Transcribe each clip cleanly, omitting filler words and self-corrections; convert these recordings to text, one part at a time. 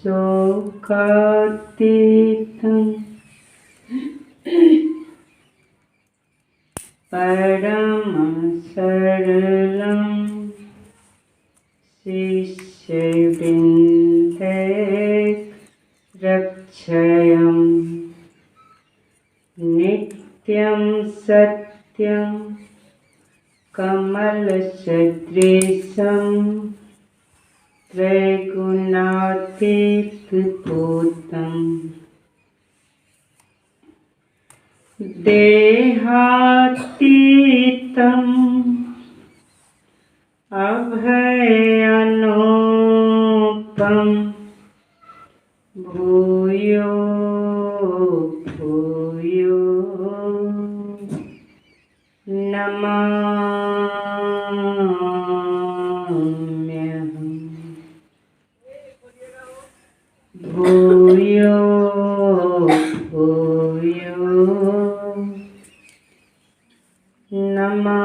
शोकातीतं परमं सरलं शिष्यवृन्दे रक्षयं नित्यं सत्यं कमलसदृशं त्रैगुणातीतभूतं देहातीतम् अभयानुपम भूयो भूयो नमाम्यहम् भूयो भूयो नमाम्यहम्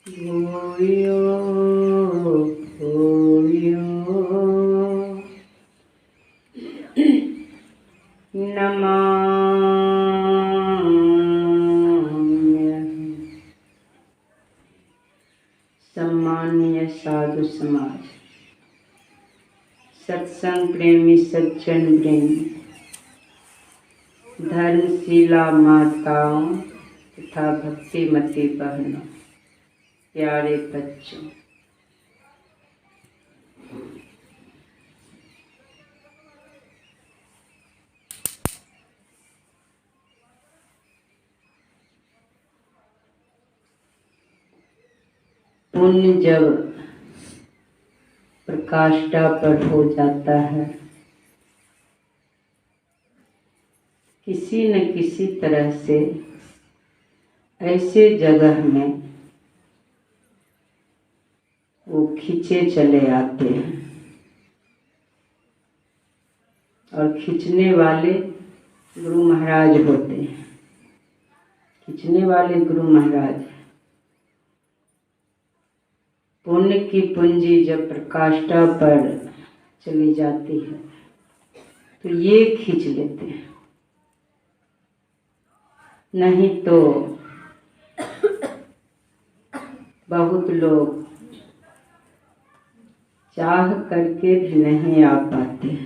भूयो भूयो नमाम्यहम्। सम्मानीय साधु समाज, सत्संग प्रेमी सज्जन प्रेमी, धर्मशिला माताओं तथा भक्तिमती बहनों, प्यारे बच्चों, पुण्य जब प्रकाष्ठा पर हो जाता है, किसी न किसी तरह से ऐसे जगह में वो खींचे चले आते हैं और खींचने वाले गुरु महाराज होते हैं। खींचने वाले गुरु महाराज। पुण्य की पूंजी जब प्रकाष्ठा पर चली जाती है तो ये खींच लेते हैं, नहीं तो बहुत लोग चाह करके भी नहीं आ पाते।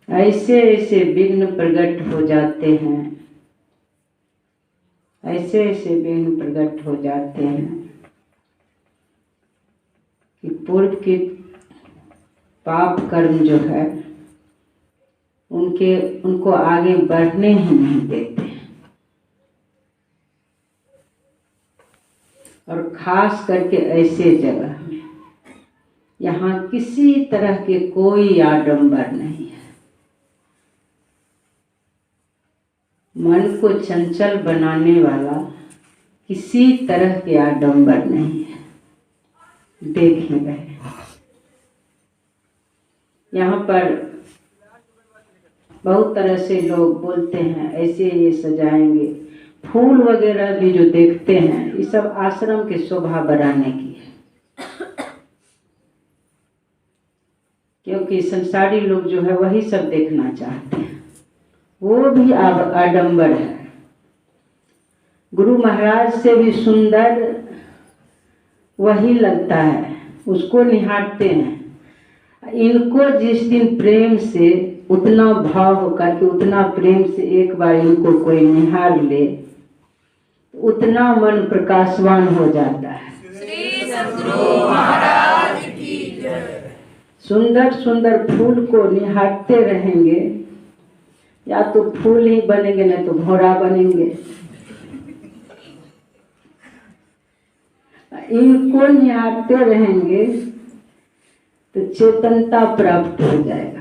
ऐसे ऐसे विघ्न प्रकट हो जाते हैं, ऐसे ऐसे विघ्न प्रकट हो जाते हैं कि पूर्व के पाप कर्म जो है उनको आगे बढ़ने ही नहीं देते। और खास करके ऐसे जगह में यहाँ किसी तरह के कोई आडंबर नहीं है। मन को चंचल बनाने वाला किसी तरह के आडंबर नहीं है। देखें रहे यहाँ पर बहुत तरह से लोग बोलते हैं ऐसे ये सजाएंगे, फूल वगैरह भी जो देखते हैं ये सब आश्रम के शोभा बढ़ाने की है। क्योंकि संसारी लोग जो है वही सब देखना चाहते हैं, वो भी आडंबर है। गुरु महाराज से भी सुंदर वही लगता है, उसको निहारते हैं। इनको जिस दिन प्रेम से उतना भाव होकर के उतना प्रेम से एक बार इनको कोई निहार ले, उतना मन प्रकाशवान हो जाता है। श्री सद्गुरु महाराज की जय। सुंदर सुंदर फूल को निहारते रहेंगे, या तो फूल ही बनेंगे नहीं तो घोड़ा बनेंगे। इनको निहारते रहेंगे तो चेतनता प्राप्त हो जाएगा।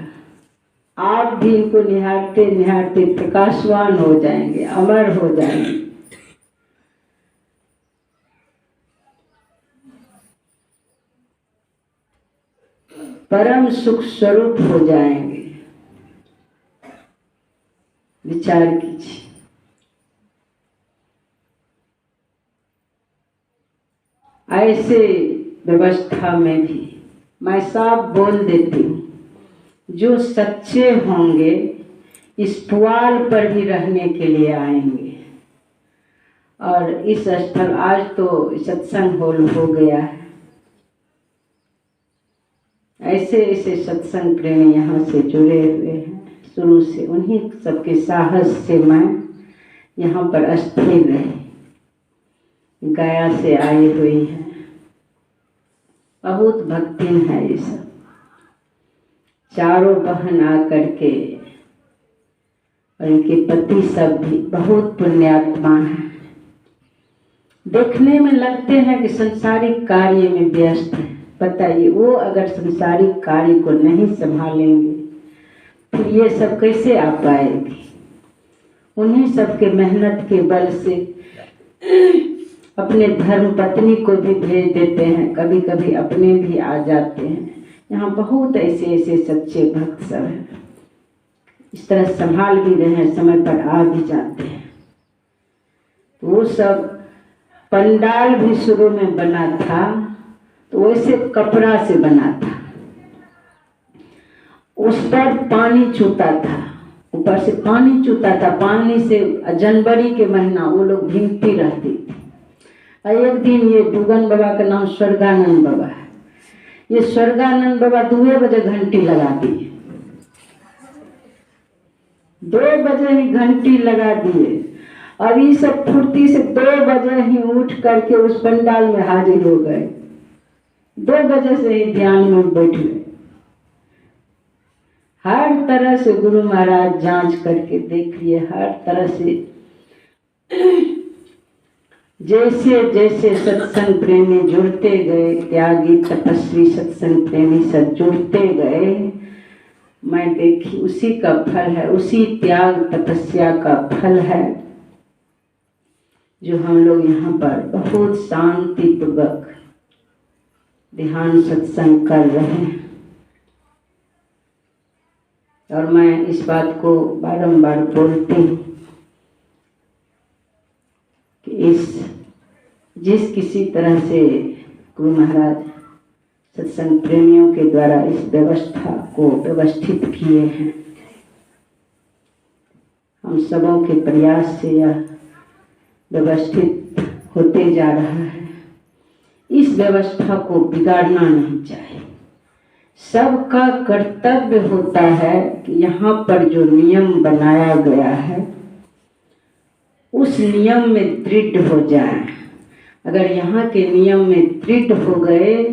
आप भी इनको निहारते निहारते प्रकाशवान हो जाएंगे, अमर हो जाएंगे। परम सुख स्वरूप हो जाएंगे। विचार कीजिए, ऐसे व्यवस्था में भी मैं साफ बोल देती हूँ, जो सच्चे होंगे इस पुआल पर भी रहने के लिए आएंगे। और इस स्थल आज तो सत्संग हॉल हो गया है। ऐसे ऐसे सत्संग प्रेमी यहाँ से जुड़े हुए हैं शुरू से, उन्हीं सबके साहस से मैं यहाँ पर स्थिर रही। गया से आई हुई है, बहुत भक्तिन है ये सब। चारों बहन आकर के और इनके पति सब भी बहुत पुण्यात्मा हैं। देखने में लगते हैं कि संसारिक कार्य में व्यस्त है। बताइए, वो अगर संसारिक कार्य को नहीं संभालेंगे फिर ये सब कैसे आ पाएगी? उन्हीं सबके मेहनत के बल से अपने धर्म पत्नी को भी भेज देते हैं, कभी कभी अपने भी आ जाते हैं। यहाँ बहुत ऐसे ऐसे सच्चे भक्त सब हैं, इस तरह संभाल भी रहे हैं, समय पर आ भी जाते हैं। वो सब पंडाल भी शुरू में बना था तो वैसे कपड़ा से बना था, उस पर पानी छूता था, ऊपर से पानी छूता था। पानी से जनवरी के महीना वो लोग भीगती रहती थी। एक दिन ये डुगन बाबा का नाम स्वर्गानंद बाबा है, ये स्वर्गानंद बाबा 2 बजे घंटी लगा दिए, 2 बजे ही घंटी लगा दिए। अभी सब फुर्ती से 2 बजे ही उठ करके उस पंडाल में हाजिर हो गए, 2 बजे से ही ध्यान में बैठ गए। हर तरह से गुरु महाराज जांच करके देख लिए, हर तरह से जैसे जैसे सत्संग प्रेमी जुड़ते गए, त्यागी तपस्वी सत्संग प्रेमी सब जुड़ते गए, मैं देखी उसी का फल है, उसी त्याग तपस्या का फल है जो हम लोग यहाँ पर बहुत शांति पूर्वक ध्यान सत्संग कर रहे हैं। और मैं इस बात को बारंबार बोलती हूँ कि जिस किसी तरह से गुरु महाराज सत्संग प्रेमियों के द्वारा इस व्यवस्था को व्यवस्थित किए हैं, हम सबों के प्रयास से यह व्यवस्थित होते जा रहा है। इस व्यवस्था को बिगाड़ना नहीं चाहिए। सबका कर्तव्य होता है कि यहाँ पर जो नियम बनाया गया है उस नियम में दृढ़ हो जाए। अगर यहाँ के नियम में दृढ़ हो गए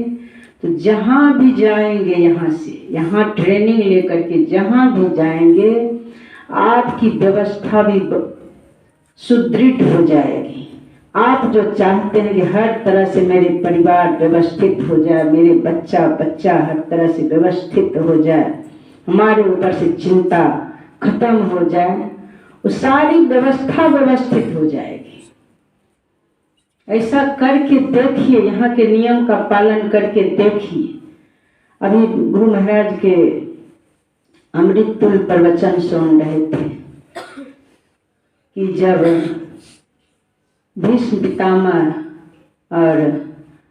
तो जहाँ भी जाएंगे, यहाँ से यहाँ ट्रेनिंग लेकर के जहाँ भी जाएंगे आपकी व्यवस्था भी सुदृढ़ हो जाएगी। आप जो चाहते हैं कि हर तरह से मेरे परिवार व्यवस्थित हो जाए, मेरे बच्चा हर तरह से व्यवस्थित हो जाए, हमारे ऊपर से चिंता खत्म हो जाए, वो सारी व्यवस्था व्यवस्थित हो जाएगी। ऐसा करके देखिए, यहाँ के नियम का पालन करके देखिए। अभी गुरु महाराज के अमृत तुल्य प्रवचन सुन रहे थे कि जब भीष्म पितामह और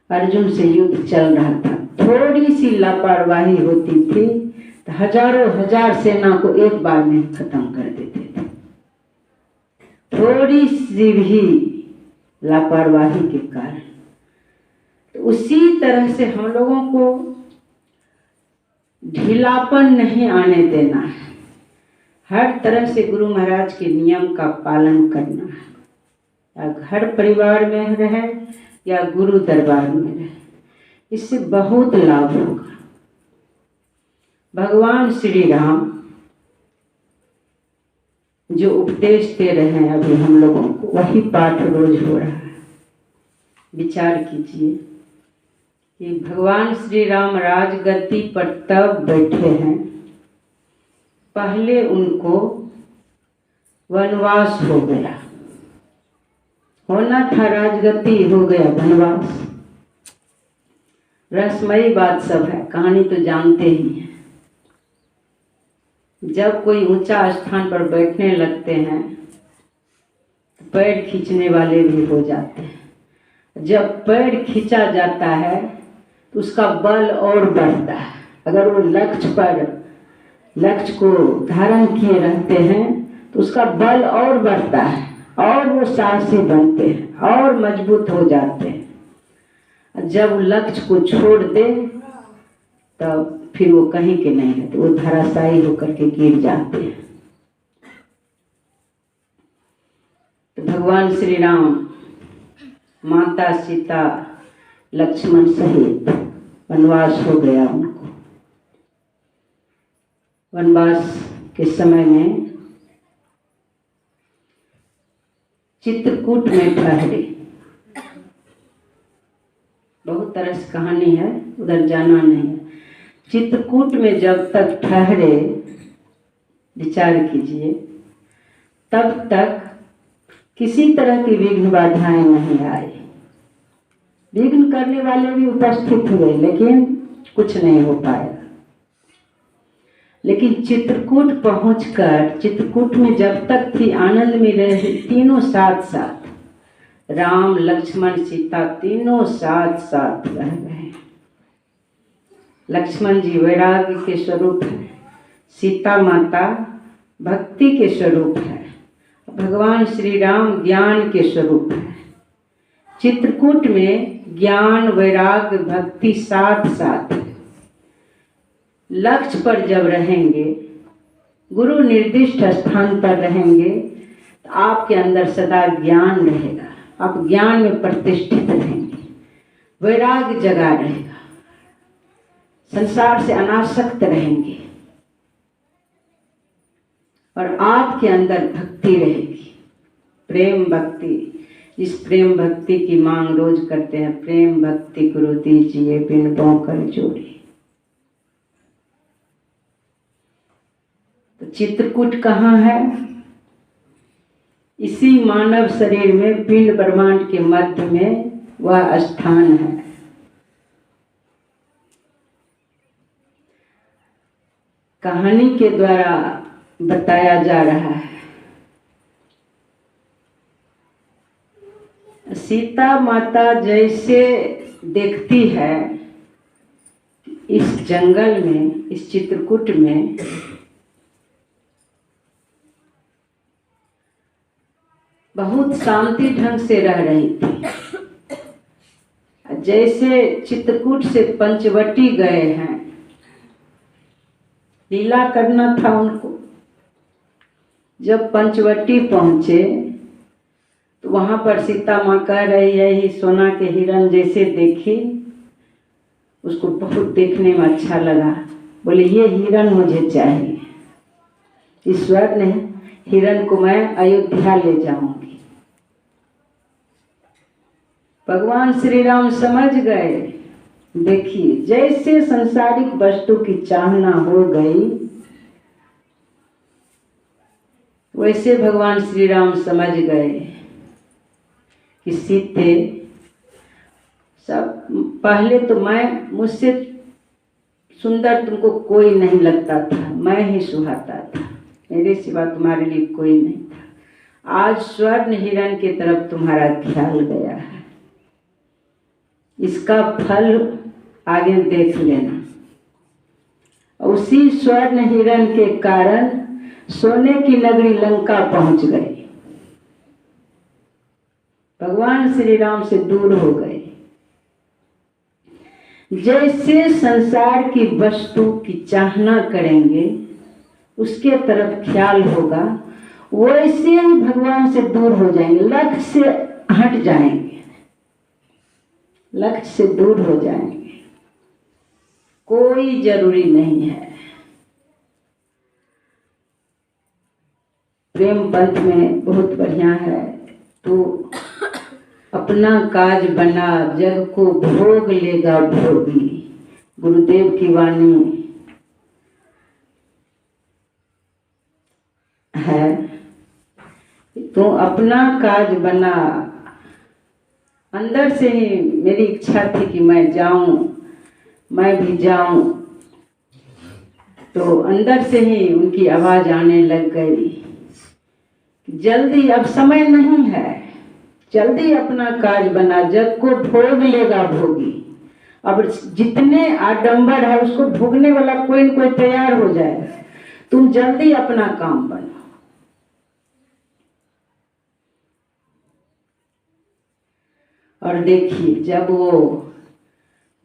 अर्जुन से युद्ध चल रहा था, थोड़ी सी लापरवाही होती थी तो हजारों हजार सेना को एक बार में खत्म कर देते थे। थोड़ी सी भी लापरवाही के कारण। तो उसी तरह से हम लोगों को ढीलापन नहीं आने देना है, हर तरह से गुरु महाराज के नियम का पालन करना है। या घर परिवार में रहे या गुरु दरबार में रहे, इससे बहुत लाभ होगा। भगवान श्री राम जो उपदेश दे रहे हैं अभी हम लोगों को, वही पाठ रोज हो रहा है। विचार कीजिए कि भगवान श्री राम राजगद्दी पर तब बैठे हैं, पहले उनको वनवास हो गया, होना था राजगद्दी, हो गया वनवास। रसमयी बात सब है, कहानी तो जानते ही हैं। जब कोई ऊंचा स्थान पर बैठने लगते हैं तो पैर खींचने वाले भी हो जाते हैं। जब पैर खींचा जाता है तो उसका बल और बढ़ता है। अगर वो लक्ष्य को धारण किए रहते हैं तो उसका बल और बढ़ता है और वो साहसी बनते हैं और मजबूत हो जाते हैं। जब लक्ष्य को छोड़ दे तब फिर वो कहीं के नहीं रहते, वो धराशायी होकर के गिर जाते हैं। तो भगवान श्री राम, माता सीता, लक्ष्मण सहित वनवास हो गया उनको। वनवास के समय में चित्रकूट में ठहरे। बहुत तरह से कहानी है, उधर जाना नहीं है। चित्रकूट में जब तक ठहरे, विचार कीजिए, तब तक किसी तरह की विघ्न बाधाएं नहीं आई। विघ्न करने वाले भी उपस्थित हुए लेकिन कुछ नहीं हो पाया। लेकिन चित्रकूट पहुंचकर, चित्रकूट में जब तक थी आनंद में रहे, तीनों साथ साथ, राम लक्ष्मण सीता तीनों साथ साथ रह गए। लक्ष्मण जी वैराग्य के स्वरूप है, सीता माता भक्ति के स्वरूप है, भगवान श्री राम ज्ञान के स्वरूप है। चित्रकूट में ज्ञान वैराग्य भक्ति साथ साथ है। लक्ष्य पर जब रहेंगे, गुरु निर्दिष्ट स्थान पर रहेंगे तो आपके अंदर सदा ज्ञान रहेगा, आप ज्ञान में प्रतिष्ठित रहेंगे, वैराग्य जगा रहेगा, संसार से अनासक्त रहेंगे और आपके अंदर भक्ति रहेगी, प्रेम भक्ति। इस प्रेम भक्ति की मांग रोज करते हैं, प्रेम भक्ति गुरु दीजिए बिन बौकर जोड़ी। तो चित्रकूट कहाँ है? इसी मानव शरीर में पिंड ब्रह्मांड के मध्य में वह स्थान है। कहानी के द्वारा बताया जा रहा है। सीता माता जैसे देखती है इस जंगल में, इस चित्रकूट में बहुत शांति ढंग से रह रही थी। जैसे चित्रकूट से पंचवटी गए हैं, लीला करना था उनको। जब पंचवटी पहुंचे तो वहां पर सीता माँ कह रही है, ही सोना के हिरण जैसे देखी, उसको बहुत देखने में अच्छा लगा। बोले ये हिरण मुझे चाहिए, ईश्वर ने हिरण को मैं अयोध्या ले जाऊंगी। भगवान श्री राम समझ गए। देखिए, जैसे संसारिक वस्तु की चाहना हो गई, वैसे भगवान श्री राम समझ गए कि सीते सब, पहले तो मुझसे सुंदर तुमको कोई नहीं लगता था, मैं ही सुहाता था, मेरे सिवा तुम्हारे लिए कोई नहीं था। आज स्वर्ण हिरण की तरफ तुम्हारा ख्याल गया है, इसका फल आगे देख लेना। उसी स्वर्ण हिरण के कारण सोने की नगरी लंका पहुंच गई, भगवान श्री राम से दूर हो गए। जैसे संसार की वस्तु की चाहना करेंगे, उसके तरफ ख्याल होगा, वैसे ही भगवान से दूर हो जाएंगे, लक्ष्य से हट जाएंगे, लक्ष्य से दूर हो जाएंगे। कोई जरूरी नहीं है। प्रेम पंथ में बहुत बढ़िया है, तो अपना काज बना जग को भोग लेगा भोगी, गुरुदेव की वाणी है। तो अपना काज बना, अंदर से ही मेरी इच्छा थी कि मैं जाऊं, मैं भी जाऊं, तो अंदर से ही उनकी आवाज आने लग गई, जल्दी अब समय नहीं है, जल्दी अपना काज बना, जग को भोग लेगा भोगी। अब जितने आडंबर है उसको भोगने वाला कोई न कोई तैयार हो जाएगा। तुम जल्दी अपना काम बनाओ। और देखिए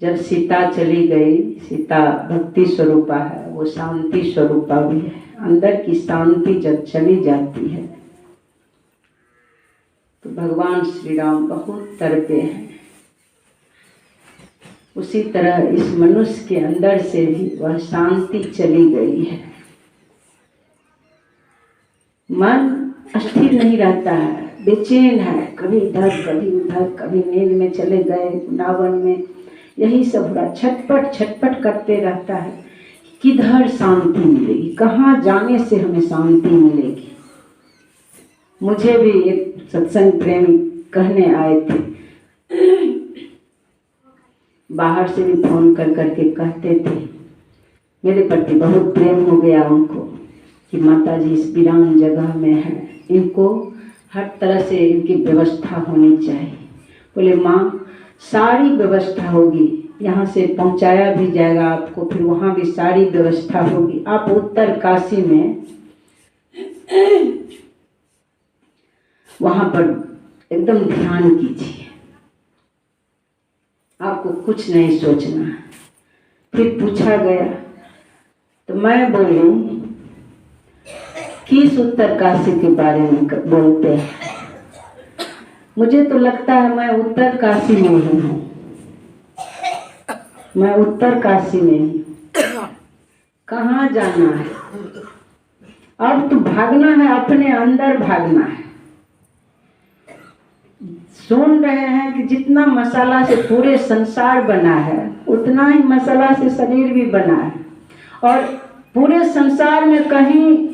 जब सीता चली गई, सीता भक्ति स्वरूपा है, वो शांति स्वरूपा भी है। अंदर की शांति जब चली जाती है तो भगवान श्री राम बहुत तड़पे हैं। उसी तरह इस मनुष्य के अंदर से भी वह शांति चली गई है। मन स्थिर नहीं रहता है, बेचैन है, कभी इधर कभी उधर, कभी नींद में चले गए, नावन में, यही सब हो रहा। छटपट छटपट करते रहता है, किधर शांति मिलेगी, कहाँ जाने से हमें शांति मिलेगी। मुझे भी एक सत्संग प्रेमी कहने आए थे, बाहर से भी फोन कर करके कहते थे, मेरे प्रति बहुत प्रेम हो गया उनको कि माता जी इस वीरान जगह में है, इनको हर तरह से इनकी व्यवस्था होनी चाहिए। बोले माँ सारी व्यवस्था होगी, यहाँ से पहुँचाया भी जाएगा आपको, फिर वहाँ भी सारी व्यवस्था होगी। आप उत्तर काशी में वहाँ पर एकदम ध्यान कीजिए, आपको कुछ नहीं सोचना है। फिर पूछा गया तो मैं बोली किस उत्तर काशी के बारे में बोलते हैं? मुझे तो लगता है मैं उत्तर काशी में ही हूँ, मैं उत्तर काशी में ही। कहाँ जाना है? अब तो भागना है, अपने अंदर भागना है। सुन रहे हैं कि जितना मसाला से पूरे संसार बना है उतना ही मसाला से शरीर भी बना है, और पूरे संसार में कहीं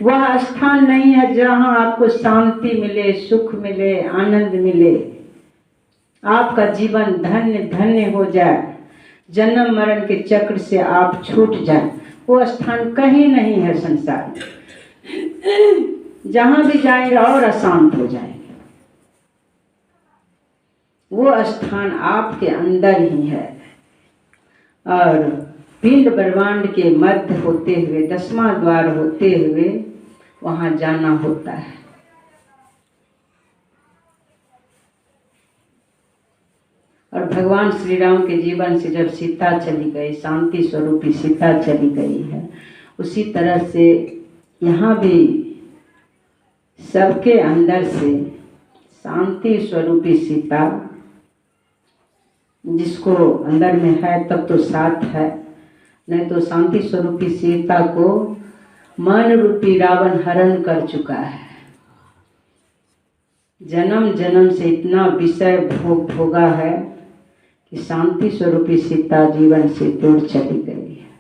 वह स्थान नहीं है जहाँ आपको शांति मिले, सुख मिले, आनंद मिले, आपका जीवन धन्य धन्य हो जाए, जन्म मरण के चक्र से आप छूट जाए। वो स्थान कहीं नहीं है संसार में। जहाँ भी जाएंगे और अशांत हो जाएंगे। वो स्थान आपके अंदर ही है। और पिंड ब्रह्मांड के मध्य होते हुए, 10वां द्वार होते हुए वहाँ जाना होता है। और भगवान श्री राम के जीवन से जब सीता चली गई, शांति स्वरूपी सीता चली गई है, उसी तरह से यहाँ भी सबके अंदर से शांति स्वरूपी सीता, जिसको अंदर में है तब तो साथ है, नहीं तो शांति स्वरूपी सीता को मन रूपी रावण हरण कर चुका है। जन्म जन्म से इतना विषय भोगा है कि शांति स्वरूपी सीता जीवन से दूर चली गई है।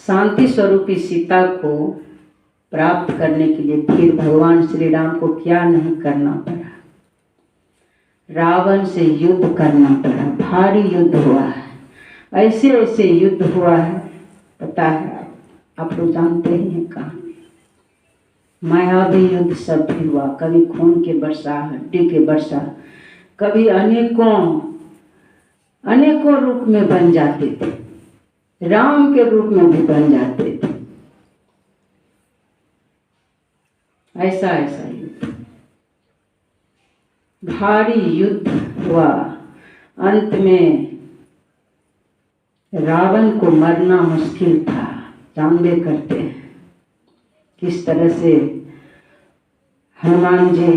शांति स्वरूपी सीता को प्राप्त करने के लिए फिर भगवान श्री राम को क्या नहीं करना पड़ा, रावण से युद्ध करना पड़ा। भारी युद्ध हुआ है, ऐसे ऐसे युद्ध हुआ है, पता है आप लोग जानते ही हैं कहानी। मायावी युद्ध सब भी हुआ, कभी खून के वर्षा, हड्डी के वर्षा, कभी अनेकों रूप में बन जाते थे, राम के रूप में भी बन जाते थे। ऐसा ऐसा युद्ध, भारी युद्ध हुआ। अंत में रावण को मरना मुश्किल था, जानबे करते हैं किस तरह से हनुमान जी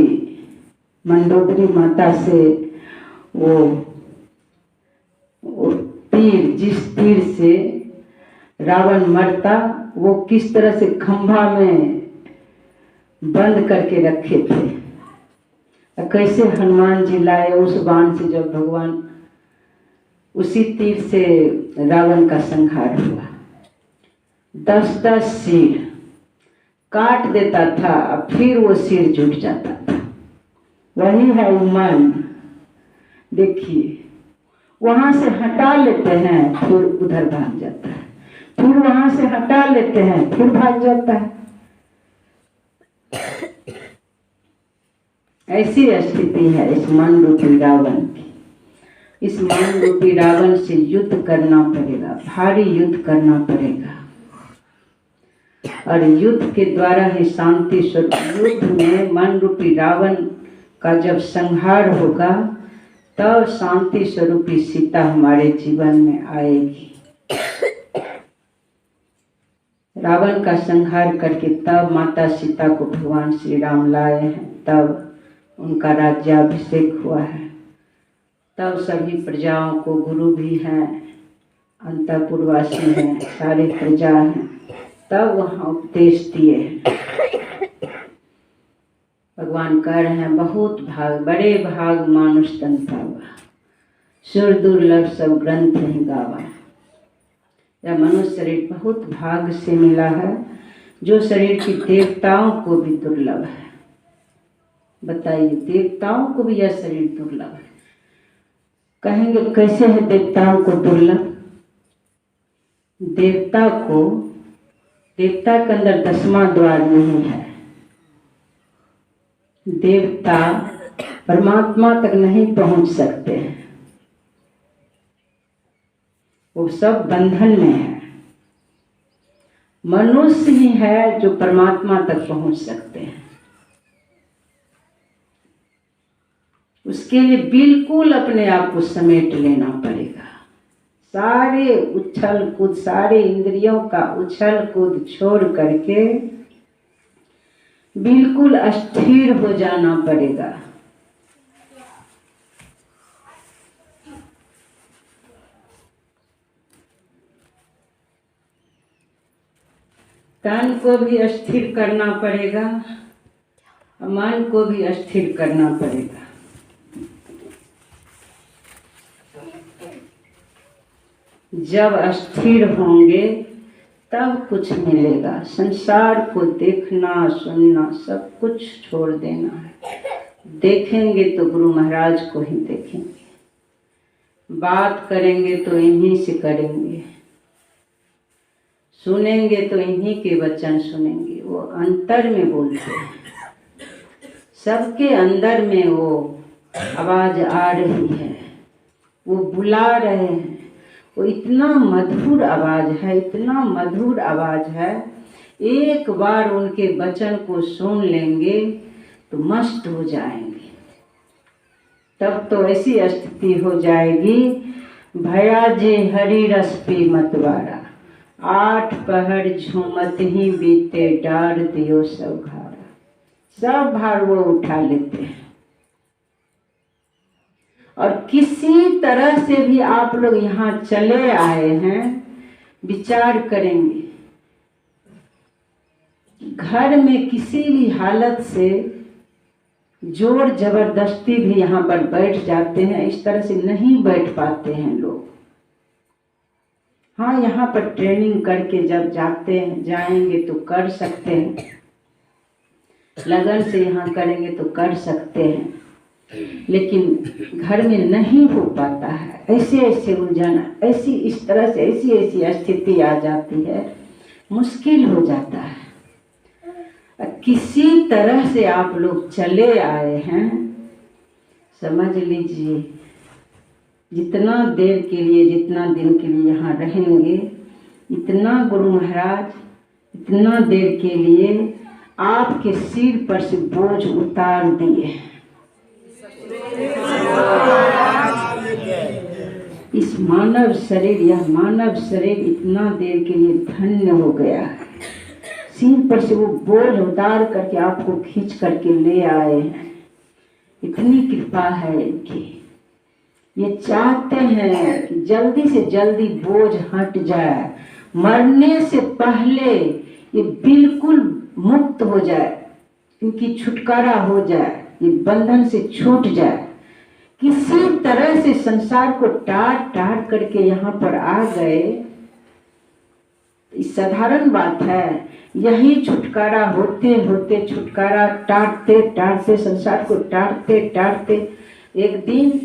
मंदोदरी माता से वो तीर, जिस तीर से रावण मरता, वो किस तरह से खंभा में बंद करके रखे थे। कैसे हनुमान जी लाए उस बाण से, जब भगवान उसी तीर से रावण का संहार हुआ। 10-10 सिर काट देता था, फिर वो सिर जुट जाता था। वही है मन। देखिए वहां से हटा लेते हैं, फिर उधर भाग जाता है, फिर वहां से हटा लेते हैं, फिर भाग जाता है। ऐसी स्थिति है इस मन रूपी रावण की। इस मन रूपी रावण से युद्ध करना पड़ेगा, भारी युद्ध करना पड़ेगा। और युद्ध के द्वारा ही शांति स्वरूप, युद्ध में मन रूपी रावण का जब संहार होगा तब शांति स्वरूपी सीता हमारे जीवन में आएगी। रावण का संहार करके तब माता सीता को भगवान श्री राम लाए हैं, तब उनका राज्याभिषेक हुआ है। तब सभी प्रजाओं को, गुरु भी हैं, अंतःपुरवासी हैं, सारी प्रजा हैं, तब वहाँ उपदेश दिए हैं। भगवान कह रहे हैं बहुत भाग, बड़े भाग मानुष तन पावा, सुर दुर्लभ सब ग्रंथ नहीं गावा। यह मनुष्य शरीर बहुत भाग से मिला है, जो शरीर की देवताओं को भी दुर्लभ है। बताइए, देवताओं को भी यह शरीर दुर्लभ है। कहेंगे कैसे है देवताओं को दुर्लभ? देवता के अंदर 10वां द्वार नहीं है। देवता परमात्मा तक नहीं पहुंच सकते हैं, वो सब बंधन में है। मनुष्य ही है जो परमात्मा तक पहुंच सकते हैं। उसके लिए बिल्कुल अपने आप को समेट लेना पड़ेगा। सारे उछल कूद, सारे इंद्रियों का उछल कूद छोड़ करके बिल्कुल अस्थिर हो जाना पड़ेगा। तन को भी अस्थिर करना पड़ेगा, मन को भी अस्थिर करना पड़ेगा। जब अस्थिर होंगे तब कुछ मिलेगा। संसार को देखना सुनना सब कुछ छोड़ देना है। देखेंगे तो गुरु महाराज को ही देखेंगे, बात करेंगे तो इन्हीं से करेंगे, सुनेंगे तो इन्हीं के वचन सुनेंगे। वो अंतर में बोलते हैं, सबके अंदर में वो आवाज आ रही है, वो बुला रहे हैं। वो इतना मधुर आवाज है, इतना मधुर आवाज है। एक बार उनके वचन को सुन लेंगे तो मस्त हो जाएंगे। तब तो ऐसी स्थिति हो जाएगी, भया जे हरि रस पी मतवारा, 8 पहर झूमत ही बीते डार दियो सब घारा। सब भार वो उठा लेते हैं। और किसी तरह से भी आप लोग यहाँ चले आए हैं, विचार करेंगे, घर में किसी भी हालत से जोर जबरदस्ती भी यहाँ पर बैठ जाते हैं। इस तरह से नहीं बैठ पाते हैं लोग। हाँ, यहाँ पर ट्रेनिंग करके जब जाएंगे तो कर सकते हैं, लगन से यहाँ करेंगे तो कर सकते हैं, लेकिन घर में नहीं हो पाता है। ऐसे उलझन, ऐसी इस तरह से ऐसी स्थिति आ जाती है, मुश्किल हो जाता है। किसी तरह से आप लोग चले आए हैं, समझ लीजिए जितना देर के लिए, जितना दिन के लिए यहाँ रहेंगे, इतना गुरु महाराज इतना देर के लिए आपके सिर पर से बोझ उतार दिए। इस मानव शरीर, यह मानव शरीर इतना देर के लिए धन्य हो गया है। सिर पर से वो बोझ उतार करके आपको खींच करके ले आए हैं। इतनी कृपा है इनकी। ये चाहते हैं कि जल्दी से जल्दी बोझ हट जाए, मरने से पहले ये बिल्कुल मुक्त हो जाए, इनकी छुटकारा हो जाए, ये बंधन से छूट जाए। किसी तरह से संसार को टाट करके यहाँ पर आ गए। इस साधारण बात है, यही छुटकारा होते होते, छुटकारा टाटते संसार को टाटते एक दिन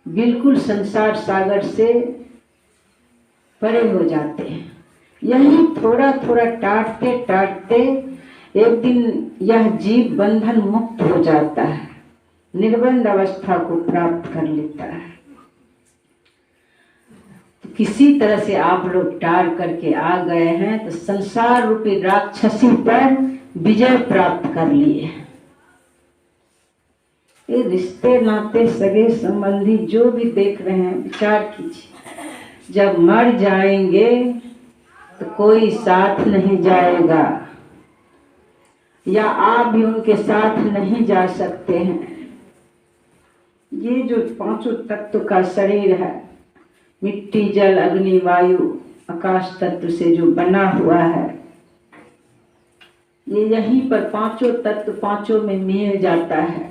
बिल्कुल संसार सागर से परे हो जाते हैं। यही थोड़ा टाटते एक दिन यह जीव बंधन मुक्त हो जाता है। निर्बंध अवस्था को प्राप्त कर लेता है। तो किसी तरह से आप लोग टार करके आ गए हैं, तो संसार रूपी राक्षसी पर विजय प्राप्त कर लिए। ये रिश्ते नाते सगे संबंधी जो भी देख रहे हैं, विचार कीजिए, जब मर जाएंगे तो कोई साथ नहीं जाएगा, या आप भी उनके साथ नहीं जा सकते हैं। ये जो पांचों तत्व का शरीर है, मिट्टी, जल, अग्नि, वायु, आकाश तत्व से जो बना हुआ है, ये यहीं पर पांचों तत्व पांचों में मिल जाता है।